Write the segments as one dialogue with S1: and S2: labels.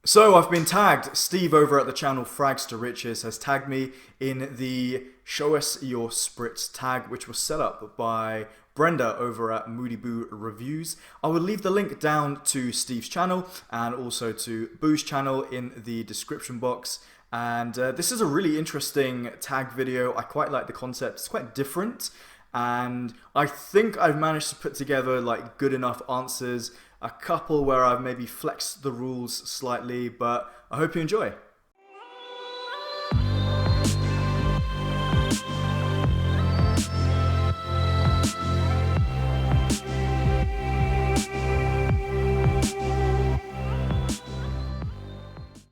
S1: So I've been tagged. Steve over at the channel Frags to Riches has tagged me in the Show Us Your Spritz tag, which was set up by Brenda over at Moody Boo Reviews. I will leave the link down to Steve's channel and also to Boo's channel in the description box. And this is a really interesting tag video. I quite like the concept. It's quite different. And I think I've managed to put together like good enough answers. A couple where I've maybe flexed the rules slightly, but I hope you enjoy.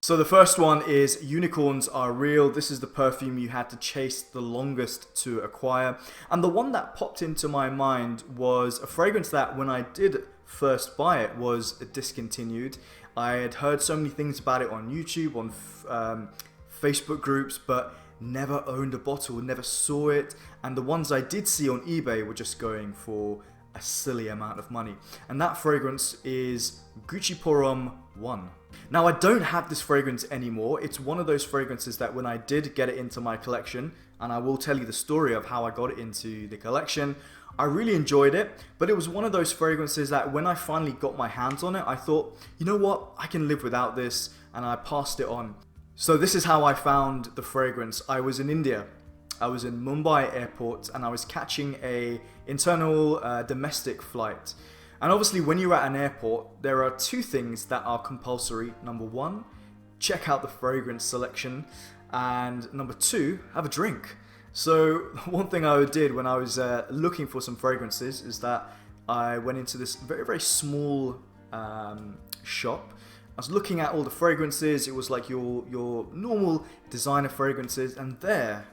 S1: So the first one is Unicorns Are Real. This is the perfume you had to chase the longest to acquire. And the one that popped into my mind was a fragrance that when I did first buy it was discontinued. I had heard so many things about it on YouTube, on Facebook groups, but never owned a bottle, never saw it. And the ones I did see on eBay were just going for a silly amount of money. And that fragrance is Gucci Pour Homme I. Now I don't have this fragrance anymore. It's one of those fragrances that when I did get it into my collection, and I will tell you the story of how I got it into the collection, I really enjoyed it, but it was one of those fragrances that when I finally got my hands on it, I thought, you know what, I can live without this, and I passed it on. So this is how I found the fragrance. I was in India. I was in Mumbai airport, and I was catching a internal domestic flight. And obviously when you're at an airport, there are two things that are compulsory. Number one, check out the fragrance selection, and number two, have a drink. So one thing I did when I was looking for some fragrances is that I went into this very, very small shop. I was looking at all the fragrances. It was like your normal designer fragrances, and there,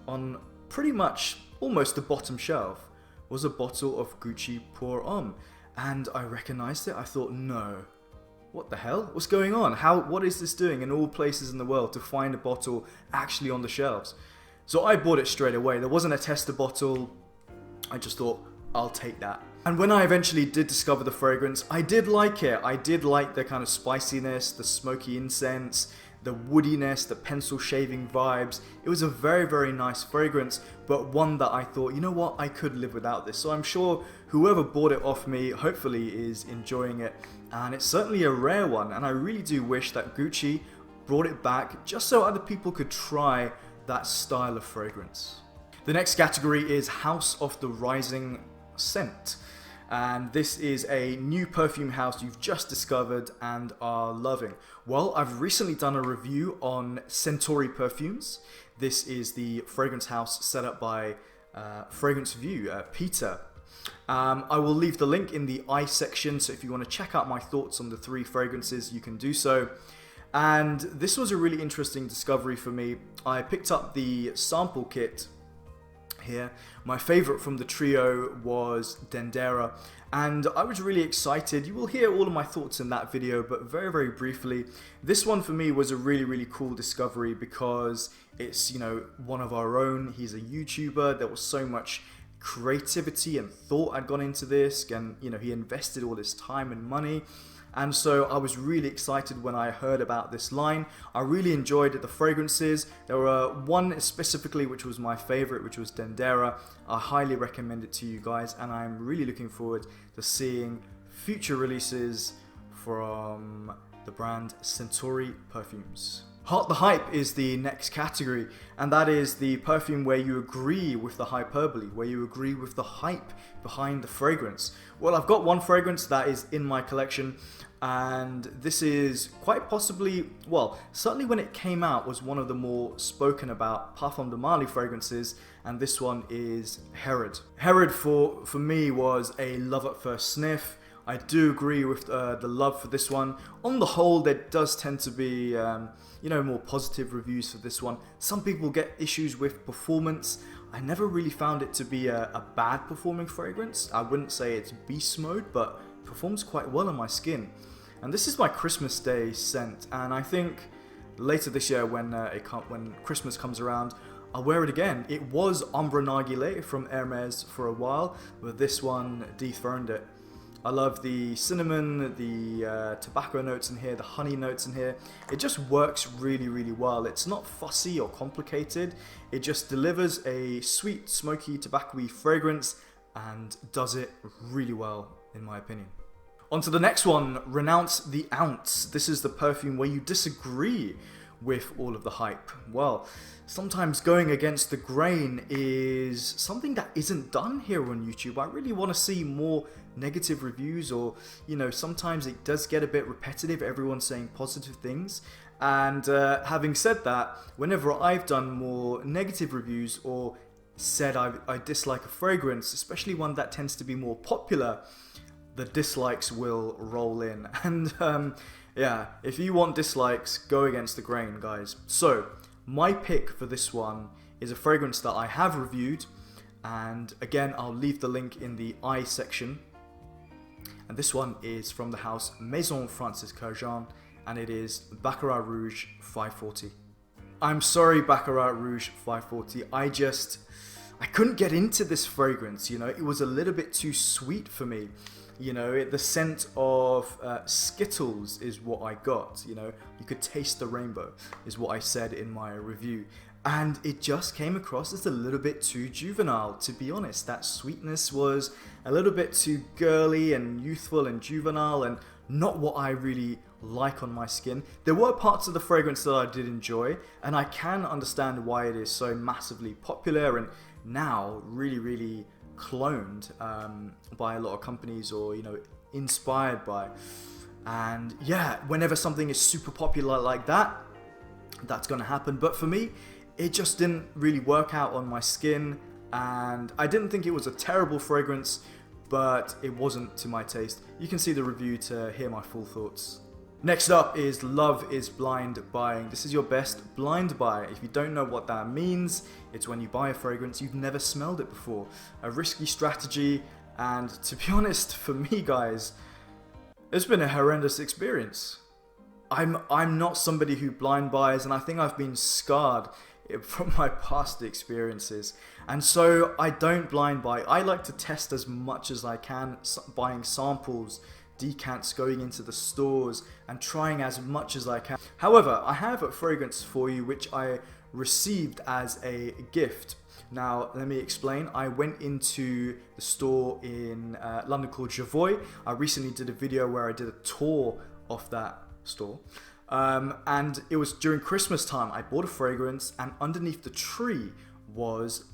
S1: on pretty much almost the bottom shelf, was a bottle of Gucci Pour Homme. And I recognized it. I thought, no, what the hell? What's going on? What is this doing in all places in the world to find a bottle actually on the shelves? So I bought it straight away. There wasn't a tester bottle. I just thought, I'll take that. And when I eventually did discover the fragrance, I did like it. I did like the kind of spiciness, the smoky incense, the woodiness, the pencil shaving vibes. It was a very, very nice fragrance, but one that I thought, you know what, I could live without this. So I'm sure whoever bought it off me, hopefully is enjoying it. And it's certainly a rare one. And I really do wish that Gucci brought it back just so other people could try that style of fragrance. The next category is House of the Rising Scent. And this is a new perfume house you've just discovered and are loving. Well, I've recently done a review on Centauri Perfumes. This is the fragrance house set up by Fragrance View, Peter. I will leave the link in the I section, so if you want to check out my thoughts on the three fragrances, you can do so. And this was a really interesting discovery for me. I picked up the sample kit here. My favorite from the trio was Dendera, and I was really excited. You will hear all of my thoughts in that video, but very, very briefly, this one for me was a really, really cool discovery because it's, you know, one of our own. He's a YouTuber. There was so much creativity and thought had gone into this, and you know, he invested all his time and money. And so I was really excited when I heard about this line. I really enjoyed the fragrances. There were one specifically which was my favorite, which was Dendera. I highly recommend it to you guys, and I'm really looking forward to seeing future releases from the brand Centauri Perfumes. Hot the Hype is the next category, and that is the perfume where you agree with the hyperbole, where you agree with the hype behind the fragrance. Well, I've got one fragrance that is in my collection, and this is quite possibly, well, certainly when it came out, was one of the more spoken about Parfum de Marly fragrances, and this one is Herod. Herod for me was a love at first sniff. I do agree with the love for this one. On the whole, there does tend to be, you know, more positive reviews for this one. Some people get issues with performance. I never really found it to be a bad performing fragrance. I wouldn't say it's beast mode, but performs quite well on my skin. And this is my Christmas Day scent, and I think later this year when Christmas comes around, I'll wear it again. It was Ombre Narguilé from Hermes for a while, but this one dethroned it. I love the cinnamon, the tobacco notes in here, the honey notes in here. It just works really, really well. It's not fussy or complicated. It just delivers a sweet, smoky, tobacco-y fragrance and does it really well, in my opinion. On to the next one, Renounce the Ounce. This is the perfume where you disagree with all of the hype. Well, sometimes going against the grain is something that isn't done here on YouTube. I really want to see more negative reviews, or, you know, sometimes it does get a bit repetitive, everyone saying positive things. And having said that, whenever I've done more negative reviews or said I dislike a fragrance, especially one that tends to be more popular, the dislikes will roll in. And yeah, if you want dislikes, go against the grain, guys. So my pick for this one is a fragrance that I have reviewed, and again, I'll leave the link in the I section. And this one is from the house Maison Francis Kurkdijan, and it is Baccarat Rouge 540. I'm sorry, Baccarat Rouge 540. I couldn't get into this fragrance, you know. It was a little bit too sweet for me. You know, the scent of Skittles is what I got, you know. You could taste the rainbow, is what I said in my review. And it just came across as a little bit too juvenile, to be honest. That sweetness was a little bit too girly and youthful and juvenile, and not what I really like on my skin. There were parts of the fragrance that I did enjoy, and I can understand why it is so massively popular and now really, really cloned by a lot of companies, or, you know, inspired by. And yeah, whenever something is super popular like that, that's gonna happen. But for me, it just didn't really work out on my skin, and I didn't think it was a terrible fragrance, but it wasn't to my taste. You can see the review to hear my full thoughts. Next up is Love is Blind Buying. This is your best blind buy. If you don't know what that means, it's when you buy a fragrance, you've never smelled it before. A risky strategy, and to be honest, for me, guys, it's been a horrendous experience. I'm not somebody who blind buys, and I think I've been scarred from my past experiences, and so I don't blind buy. I like to test as much as I can, buying samples, decants, going into the stores and trying as much as I can. However, I have a fragrance for you which I received as a gift. Now, let me explain. I went into the store in London called Jovoy. I recently did a video where I did a tour of that store. And it was during Christmas time. I bought a fragrance, and underneath the tree was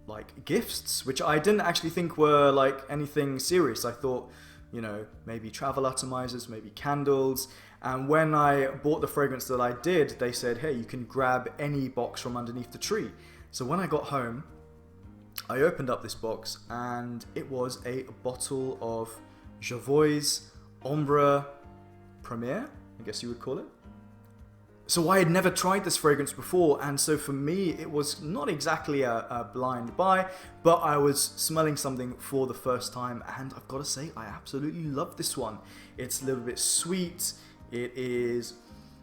S1: like gifts, which I didn't actually think were like anything serious. I thought, you know, maybe travel atomizers, maybe candles. And when I bought the fragrance that I did, they said, hey, you can grab any box from underneath the tree. So when I got home, I opened up this box, and it was a bottle of Jovoy's Ambre Premier, I guess you would call it. So I had never tried this fragrance before, and so for me it was not exactly a blind buy, but I was smelling something for the first time, and I've got to say I absolutely love this one. It's a little bit sweet, it is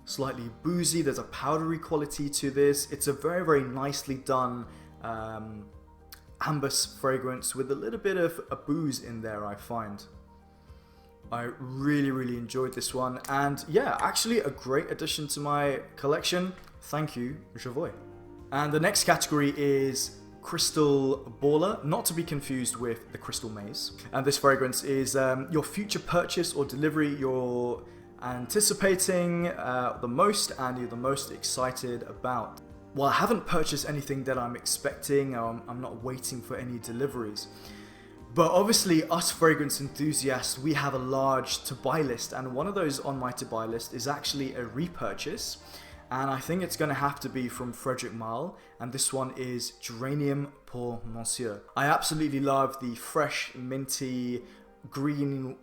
S1: slightly boozy, there's a powdery quality to this. It's a very, very nicely done amber fragrance with a little bit of a booze in there, I find. I really, really enjoyed this one, and yeah, actually a great addition to my collection. Thank you, Jovoy. And the next category is Crystal Baller, not to be confused with the Crystal Maze. And this fragrance is your future purchase or delivery you're anticipating the most and you're the most excited about. Well, I haven't purchased anything that I'm expecting, I'm not waiting for any deliveries. But obviously, us fragrance enthusiasts, we have a large to-buy list, and one of those on my to-buy list is actually a repurchase, and I think it's going to have to be from Frederic Malle, and this one is Geranium Pour Monsieur. I absolutely love the fresh, minty, green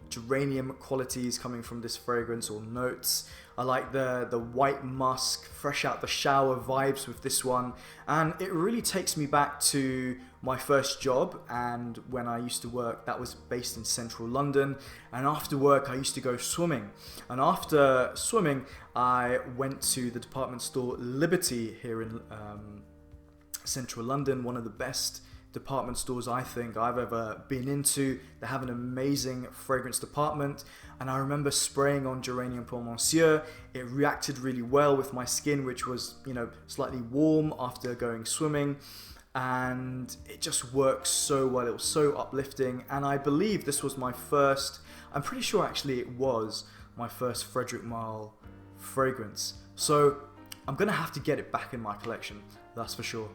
S1: geranium qualities coming from this fragrance, or notes. I like the white musk, fresh out the shower vibes with this one, and it really takes me back to my first job, and when I used to work, that was based in central London, and after work I used to go swimming, and after swimming I went to the department store Liberty here in central London, one of the best department stores I think I've ever been into. They have an amazing fragrance department, and I remember spraying on Geranium pour Monsieur. It reacted really well with my skin, which was, you know, slightly warm after going swimming, and it just worked so well. It was so uplifting, and I believe this was my first, I'm pretty sure actually it was my first Frederic Malle fragrance. So I'm gonna have to get it back in my collection, that's for sure.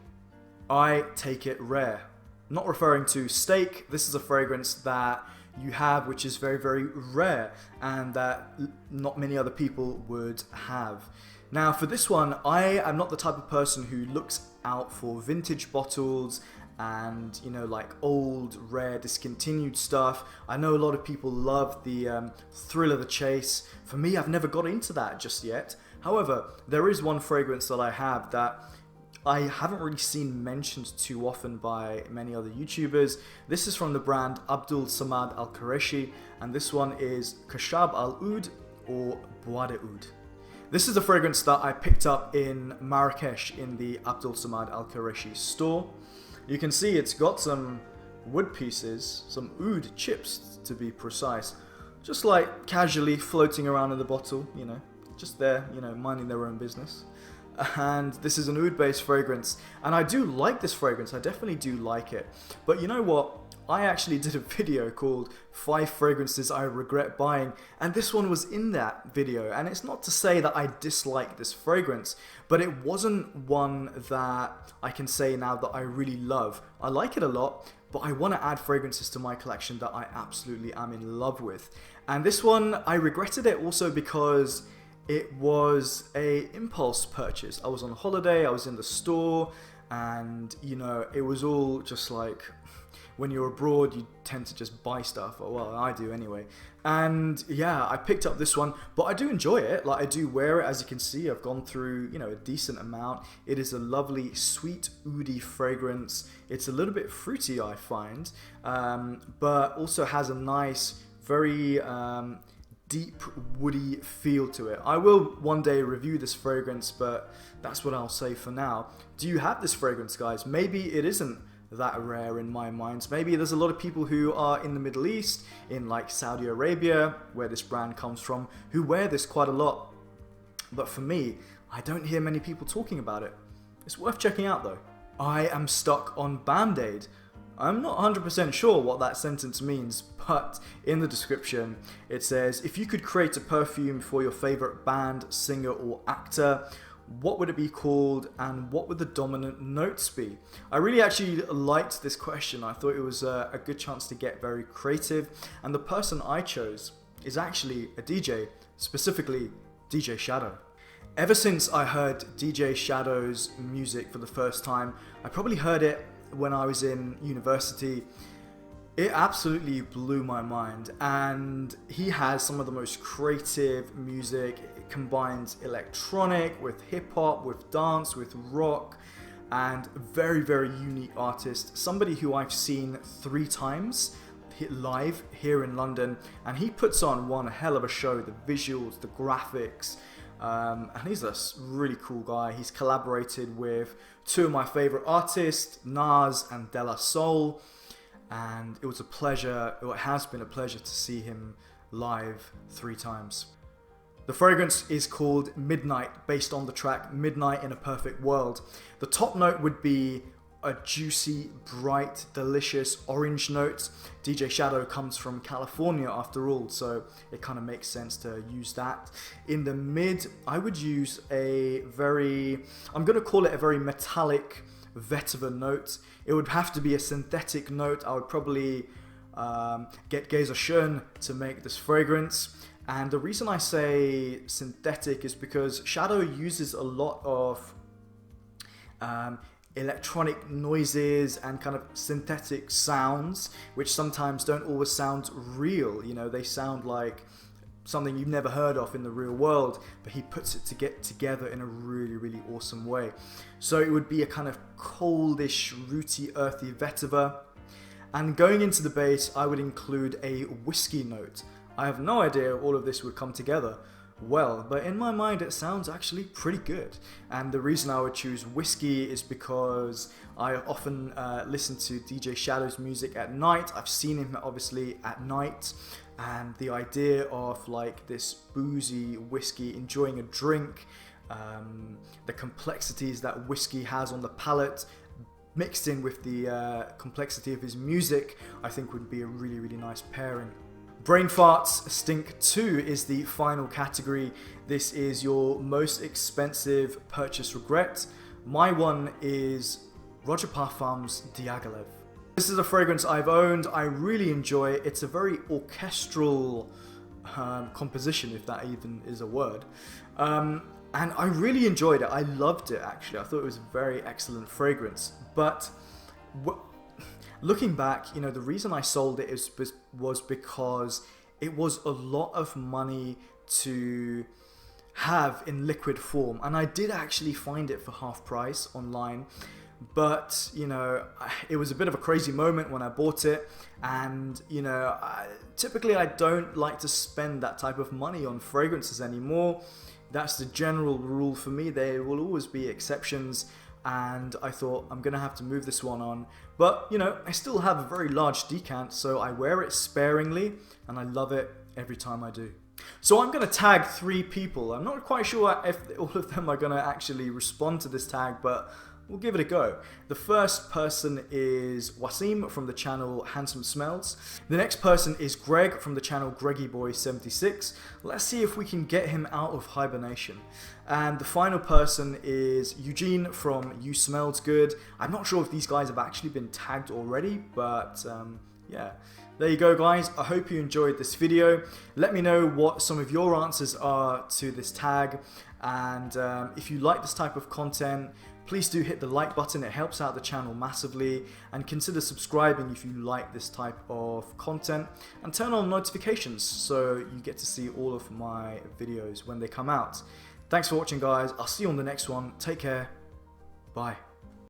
S1: I Take It Rare. Not referring to steak, this is a fragrance that you have which is very, very rare and that not many other people would have. Now for this one, I am not the type of person who looks out for vintage bottles and, you know, like old, rare, discontinued stuff. I know a lot of people love the thrill of the chase. For me, I've never got into that just yet. However, there is one fragrance that I have that I haven't really seen mentioned too often by many other YouTubers. This is from the brand Abdul Samad Al Qurashi, and this one is Khasab Al Oud or Bois de Aoud. This is a fragrance that I picked up in Marrakesh in the Abdul Samad Al Qurashi store. You can see it's got some wood pieces, some oud chips to be precise, just like casually floating around in the bottle, you know, just there, you know, minding their own business. And this is an oud based fragrance, and I do like this fragrance, I definitely do like it. But you know what, I actually did a video called 5 fragrances I regret buying, and this one was in that video. And it's not to say that I dislike this fragrance, but it wasn't one that I can say now that I really love. I like it a lot, but I want to add fragrances to my collection that I absolutely am in love with. And this one, I regretted it also because it was a impulse purchase. I was on holiday, I was in the store, and you know, it was all just like, when you're abroad you tend to just buy stuff, or well, I do anyway. And yeah, I picked up this one, but I do enjoy it. Like, I do wear it, as you can see. I've gone through, you know, a decent amount. It is a lovely sweet oudy fragrance. It's a little bit fruity, I find, but also has a nice, very deep woody feel to it. I will one day review this fragrance, but that's what I'll say for now. Do you have this fragrance, guys? Maybe it isn't that rare in my mind. Maybe there's a lot of people who are in the Middle East, in like Saudi Arabia, where this brand comes from, who wear this quite a lot. But for me, I don't hear many people talking about it. It's worth checking out though. I am stuck on Bandaid. I'm not 100% sure what that sentence means, but in the description it says, if you could create a perfume for your favorite band, singer or actor, what would it be called and what would the dominant notes be? I really actually liked this question. I thought it was a good chance to get very creative, and the person I chose is actually a DJ, specifically DJ Shadow. Ever since I heard DJ Shadow's music for the first time, I probably heard it when I was in university. It absolutely blew my mind, and he has some of the most creative music. It combines electronic with hip-hop, with dance, with rock, and very, very unique artist. Somebody who I've seen 3 times live here in London, and he puts on one hell of a show. The visuals, the graphics, and he's a really cool guy. He's collaborated with 2 of my favorite artists, Nas and De La Soul. And it was a pleasure, or it has been a pleasure, to see him live 3 times. The fragrance is called Midnight, based on the track Midnight in a Perfect World. The top note would be a juicy, bright, delicious orange note. DJ Shadow comes from California after all, so it kind of makes sense to use that. In the mid, I would use a very, I'm going to call it a very metallic vetiver note. It would have to be a synthetic note. I would probably get Geranium to make this fragrance. And the reason I say synthetic is because Shadow uses a lot of electronic noises and kind of synthetic sounds, which sometimes don't always sound real. You know, they sound like something you've never heard of in the real world, but he puts it to get together in a really, really awesome way. So it would be a kind of coldish, rooty, earthy vetiver. And going into the base, I would include a whiskey note. I have no idea if all of this would come together, well, but in my mind it sounds actually pretty good. And the reason I would choose whiskey is because I often listen to DJ Shadow's music at night. I've seen him obviously at night, and the idea of like this boozy whiskey, enjoying a drink, the complexities that whiskey has on the palate, mixed in with the complexity of his music, I think would be a really, really nice pairing. Brain Farts Stink 2 is the final category. This is your most expensive purchase regret. My one is Roger Parfums Diaghilev. This is a fragrance I've owned. I really enjoy it. It's a very orchestral composition, if that even is a word. And I really enjoyed it. I loved it, actually. I thought it was a very excellent fragrance. But looking back, you know, the reason I sold it was because it was a lot of money to have in liquid form, and I did actually find it for half price online. But you know, it was a bit of a crazy moment when I bought it, and you know, typically I don't like to spend that type of money on fragrances anymore. That's the general rule for me. There will always be exceptions, and I thought I'm gonna have to move this one on. But you know, I still have a very large decant, so I wear it sparingly and I love it every time I do. So I'm gonna tag 3 people. I'm not quite sure if all of them are gonna actually respond to this tag, but we'll give it a go. The first person is Wasim from the channel Handsome Smells. The next person is Greg from the channel GreggyBoy76. Let's see if we can get him out of hibernation. And the final person is Eugene from You Smells Good. I'm not sure if these guys have actually been tagged already, but yeah. There you go, guys. I hope you enjoyed this video. Let me know what some of your answers are to this tag. And if you like this type of content, please do hit the like button. It helps out the channel massively. And consider subscribing if you like this type of content. And turn on notifications so you get to see all of my videos when they come out. Thanks for watching, guys. I'll see you on the next one. Take care. Bye.